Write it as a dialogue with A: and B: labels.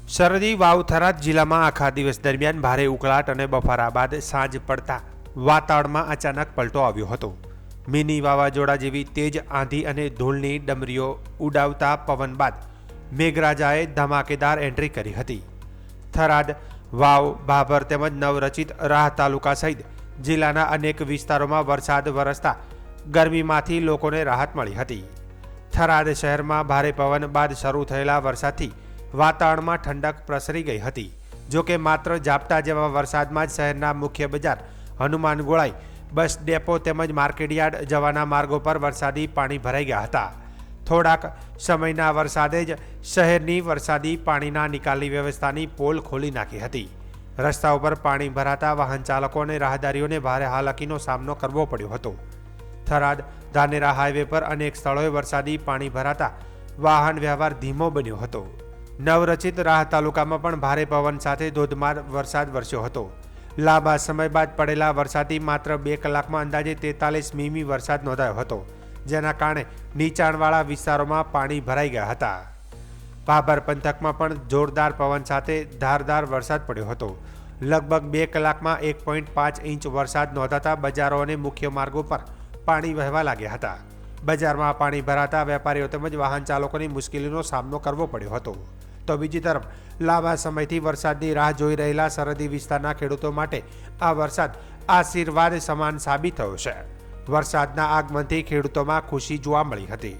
A: સરહદી વાવ થરાદ જિલ્લામાં આખા દિવસ દરમિયાન ભારે ઉકળાટ અને બફારા બાદ સાંજ પડતા વાતાવરણમાં અચાનક પલટો આવ્યો હતો. મિની વાવાઝોડા જેવી તેજ આંધી અને ધૂળની ડમરીઓ ઉડાવતા પવન બાદ મેઘરાજાએ ધમાકેદાર એન્ટ્રી કરી હતી. થરાદ, વાવ, ભાભર તેમજ નવરચિત રાહ તાલુકા સહિત જિલ્લાના અનેક વિસ્તારોમાં વરસાદ વરસતા ગરમીમાંથી લોકોને રાહત મળી હતી. થરાદ શહેરમાં ભારે પવન બાદ શરૂ થયેલા વરસાદથી વાતાવરણમાં ઠંડક પ્રસરી ગઈ હતી. જોકે માત્ર ઝાપટા જેવા વરસાદમાં જ શહેરના મુખ્ય બજાર, હનુમાન ગોળાઈ, બસ ડેપો તેમજ માર્કેટયાર્ડ જવાના માર્ગો પર વરસાદી પાણી ભરાઈ ગયા હતા. થોડાક સમયના વરસાદે જ શહેરની વરસાદી પાણીના નિકાલની વ્યવસ્થાની પોલ ખોલી નાખી હતી. રસ્તા ઉપર પાણી ભરાતા વાહન ચાલકો અને રાહદારીઓને ભારે હાલાકીનો સામનો કરવો પડ્યો હતો. થરાદ ધાનેરા હાઈવે પર અનેક સ્થળોએ વરસાદી પાણી ભરાતા વાહન વ્યવહાર ધીમો બન્યો હતો. નવરચિત રાહ તાલુકામાં પણ ભારે પવન સાથે ધોધમાર વરસાદ વરસ્યો હતો. લાંબા સમય બાદ પડેલા વરસાદથી માત્ર 2 કલાકમાં અંદાજે 43 મીમી વરસાદ નોંધાયો હતો, જેના કારણે નીચાણવાળા વિસ્તારોમાં પાણી ભરાઈ ગયા હતા. ભાભર પંથકમાં પણ જોરદાર પવન સાથે ધારદાર વરસાદ પડ્યો હતો. લગભગ 2 કલાકમાં 1.5 ઇંચ વરસાદ નોંધાતા બજારો અને મુખ્ય માર્ગો પર પાણી વહેવા લાગ્યા હતા. બજારમાં પાણી ભરાતા વેપારીઓ તેમજ વાહન ચાલકોની મુશ્કેલીનો સામનો કરવો પડ્યો હતો. તો બીજી તરફ લાંબા સમયથી વરસાદની રાહ જોઈ રહેલા સરહદી વિસ્તારના ખેડૂતો માટે આ વરસાદ આશીર્વાદ સમાન સાબિત થયો છે. વરસાદના આગમનથી ખેડૂતોમાં ખુશી જોવા મળી હતી.